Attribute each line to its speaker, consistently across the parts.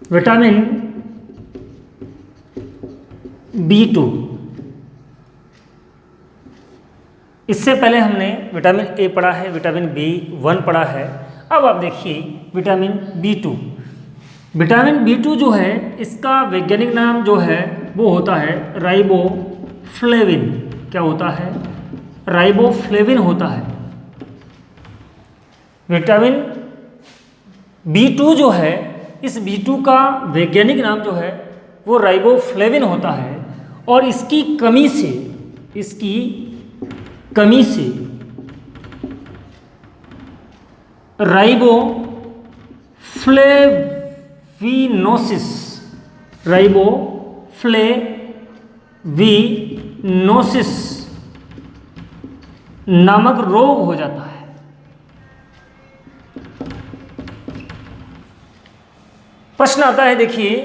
Speaker 1: Vitamin B2, इससे पहले हमने विटामिन ए पढ़ा है, विटामिन B1 पढ़ा है। अब आप देखिए विटामिन B2। विटामिन B2 जो है इसका वैज्ञानिक नाम जो है वो होता है राइबोफ्लेविन। क्या होता है? राइबोफ्लेविन होता है। विटामिन B2 जो है, इस B2 का वैज्ञानिक नाम जो है वो राइबोफ्लेविन होता है, और इसकी कमी से राइबोफ्लेविनोसिस नामक रोग हो जाता है। प्रश्न आता है, देखिए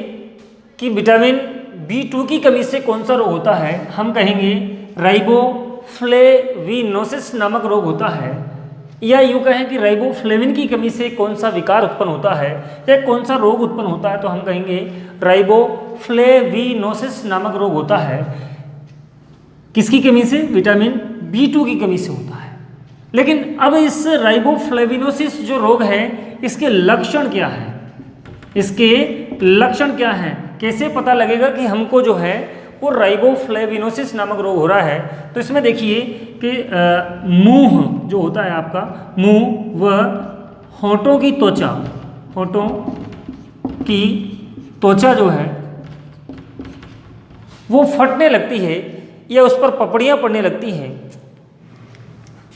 Speaker 1: कि विटामिन B2 की कमी से कौन सा रोग होता है? हम कहेंगे राइबोफ्लेविनोसिस नामक रोग होता है, या यूं कहें कि राइबोफ्लेविन की कमी से कौन सा विकार उत्पन्न होता है या कौन सा रोग उत्पन्न होता है, तो हम कहेंगे राइबोफ्लेविनोसिस नामक रोग होता है। किसकी कमी से? विटामिन B2 की कमी से होता है। लेकिन अब इस राइबोफ्लेविनोसिस जो रोग है, इसके लक्षण क्या है? कैसे पता लगेगा कि हमको जो है वो राइबोफ्लेविनोसिस नामक रोग हो रहा है? तो इसमें देखिए कि मुंह जो होता है आपका, मुंह व होंठों की त्वचा जो है वो फटने लगती है या उस पर पपड़ियां पड़ने लगती हैं।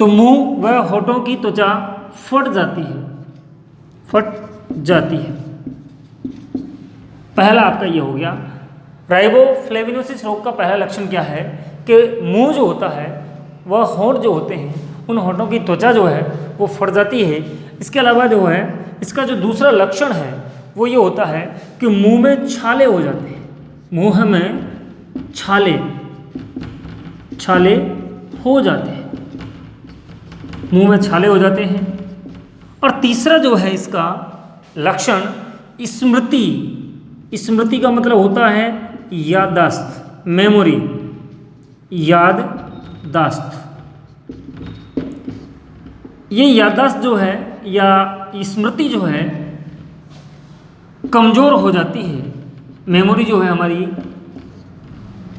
Speaker 1: तो मुंह व होंठों की त्वचा फट जाती है। पहला आपका ये हो गया। राइबोफ्लेविनोसिस रोग का पहला लक्षण क्या है कि मुंह जो होता है वह होंठ जो होते हैं, उन होंठों की त्वचा जो है वो फट जाती है। इसके अलावा जो है इसका जो दूसरा लक्षण है वो ये होता है कि मुंह में छाले हो जाते हैं। मुंह में छाले हो जाते हैं, मुंह में छाले हो जाते हैं। और तीसरा जो है इसका लक्षण स्मृति का मतलब होता है याददाश्त, मेमोरी, याददाश्त। ये याददाश्त जो है या स्मृति जो है कमज़ोर हो जाती है, मेमोरी जो है हमारी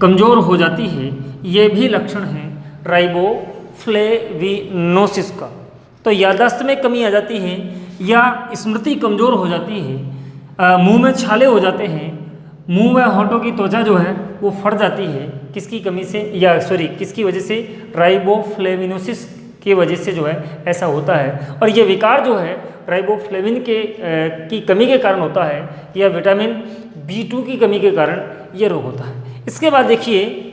Speaker 1: कमज़ोर हो जाती है। ये भी लक्षण है राइबोफ्लेविनोसिस का। तो याददाश्त में कमी आ जाती है या स्मृति कमज़ोर हो जाती है, मुंह में छाले हो जाते हैं, मुंह में होंठों की त्वचा जो है वो फट जाती है। किसकी कमी से, किसकी वजह से? राइबोफ्लेविनोसिस की वजह से जो है ऐसा होता है। और ये विकार जो है राइबोफ्लेविन की कमी के कारण होता है या विटामिन B2 की कमी के कारण ये रोग होता है। इसके बाद देखिए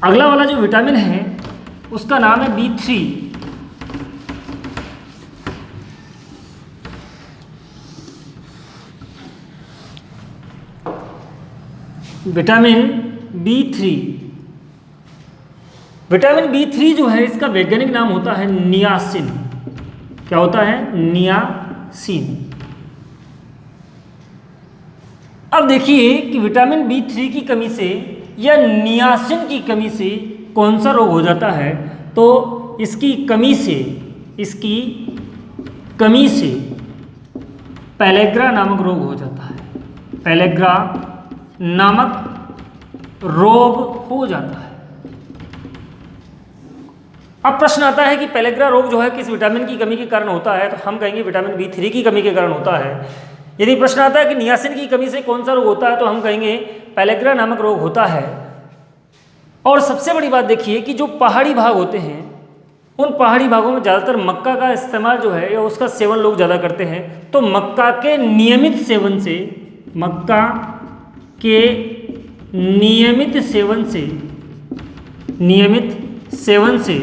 Speaker 1: अगला वाला जो विटामिन है उसका नाम है B3। विटामिन B3 जो है इसका वैज्ञानिक नाम होता है नियासिन। क्या होता है? नियासिन। अब देखिए कि विटामिन B3 की कमी से या नियासिन की कमी से कौन सा रोग हो जाता है? तो इसकी कमी से पेलेग्रा नामक रोग हो जाता है। पेलेग्रा नामक रोग हो जाता है। अब प्रश्न आता है कि पेलेग्रा रोग जो है किस विटामिन की कमी के कारण होता है? तो हम कहेंगे विटामिन B3 की कमी के कारण होता है। यदि प्रश्न आता है कि नियासिन की कमी से कौन सा रोग होता है, तो हम कहेंगे पेलेग्रा नामक रोग होता है। और सबसे बड़ी बात देखिए कि जो पहाड़ी भाग होते हैं, उन पहाड़ी भागों में ज़्यादातर मक्का का इस्तेमाल जो है या उसका सेवन लोग ज़्यादा करते हैं। तो मक्का के नियमित सेवन से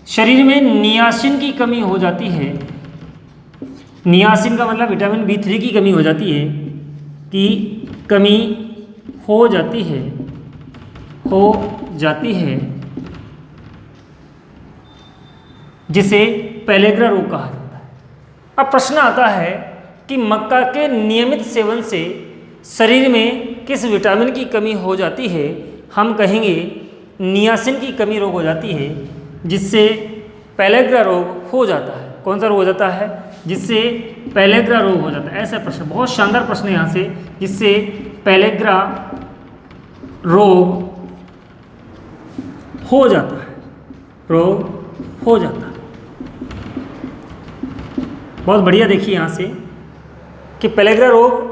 Speaker 1: शरीर में नियासिन की कमी हो जाती है। नियासिन का मतलब विटामिन B3 की कमी हो जाती है, जिसे पेलेग्रा रोग कहा जाता है। अब प्रश्न आता है कि मक्का के नियमित सेवन से शरीर में किस विटामिन की कमी हो जाती है। हम कहेंगे नियासिन की कमी रोग हो जाती है, जिससे पेलेग्रा रोग हो जाता है। कौन सा रोग हो जाता है? जिससे पेलेग्रा रोग हो जाता है। ऐसा प्रश्न, बहुत शानदार प्रश्न है यहाँ से, जिससे पेलेग्रा रोग हो जाता है, रोग हो जाता है। बहुत बढ़िया। देखिए यहाँ से कि पेलेग्रा रोग,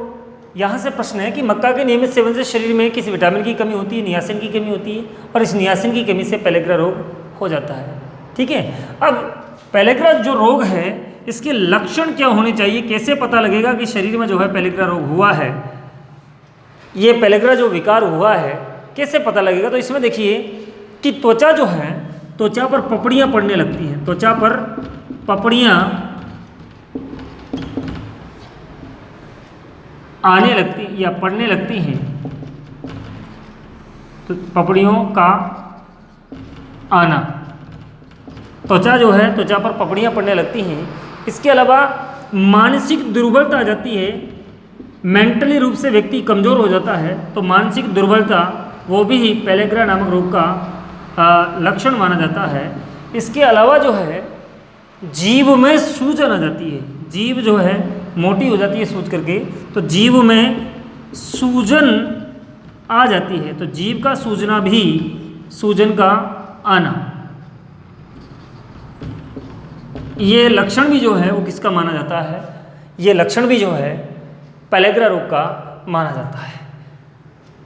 Speaker 1: यहाँ से प्रश्न है कि मक्का के नियमित सेवन से शरीर में किस विटामिन की कमी होती है? नियासिन की कमी होती है, और इस नियासिन की कमी से पेलेग्रा रोग हो जाता है। ठीक है। अब पेलेग्रा जो रोग है, इसके लक्षण क्या होने चाहिए? कैसे पता लगेगा कि शरीर में जो है पेलेग्रा रोग हुआ है, ये पेलेग्रा जो विकार हुआ है, कैसे पता लगेगा? तो इसमें देखिए कि त्वचा जो है, त्वचा पर पपड़ियाँ पड़ने लगती हैं, त्वचा पर पपड़ियाँ आने लगती या पड़ने लगती हैं, तो पपड़ियों का आना, त्वचा जो है, त्वचा पर पपड़ियाँ पड़ने लगती हैं। इसके अलावा मानसिक दुर्बलता आ जाती है, मेंटली रूप से व्यक्ति कमज़ोर हो जाता है, तो मानसिक दुर्बलता वो भी पेलेग्रा नामक रोग का लक्षण माना जाता है। इसके अलावा जो है जीभ में सूजन आ जाती है, जीभ जो है मोटी हो जाती है सूज करके, तो जीभ में सूजन आ जाती है, तो जीभ का सूजना भी, सूजन का आना, ये लक्षण भी जो है वो किसका माना जाता है? ये लक्षण भी जो है पेलेग्रा रोग का माना जाता है।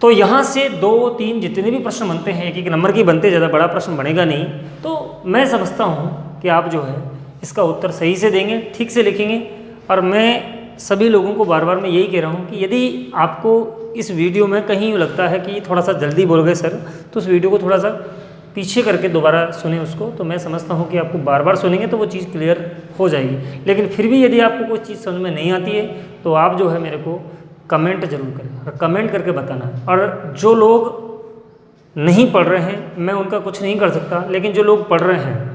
Speaker 1: तो यहाँ से 2-3 जितने भी प्रश्न बनते हैं, एक एक नंबर के बनते, ज़्यादा बड़ा प्रश्न बनेगा नहीं। तो मैं समझता हूँ कि आप जो है इसका उत्तर सही से देंगे, ठीक से लिखेंगे। और मैं सभी लोगों को बार बार मैं यही कह रहा हूँ कि यदि आपको इस वीडियो में कहीं लगता है कि थोड़ा सा जल्दी बोल गए सर, तो उस वीडियो को थोड़ा सा पीछे करके दोबारा सुने उसको, तो मैं समझता हूँ कि आपको बार बार सुनेंगे तो वो चीज़ क्लियर हो जाएगी। लेकिन फिर भी यदि आपको कोई चीज़ समझ में नहीं आती है तो आप जो है मेरे को कमेंट जरूर करें, और कमेंट करके बताना। और जो लोग नहीं पढ़ रहे हैं, मैं उनका कुछ नहीं कर सकता, लेकिन जो लोग पढ़ रहे हैं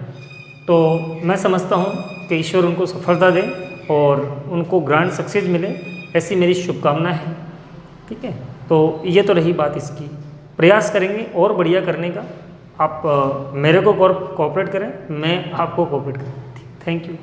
Speaker 1: तो मैं समझता हूँ कि ईश्वर उनको सफलता दे और उनको ग्रांड सक्सेस मिले, ऐसी मेरी शुभकामना है। ठीक है। तो ये तो रही बात इसकी, प्रयास करेंगे और बढ़िया करने का। आप मेरे को कोऑपरेट करें, मैं आपको कोऑपरेट करूँ। Thank you.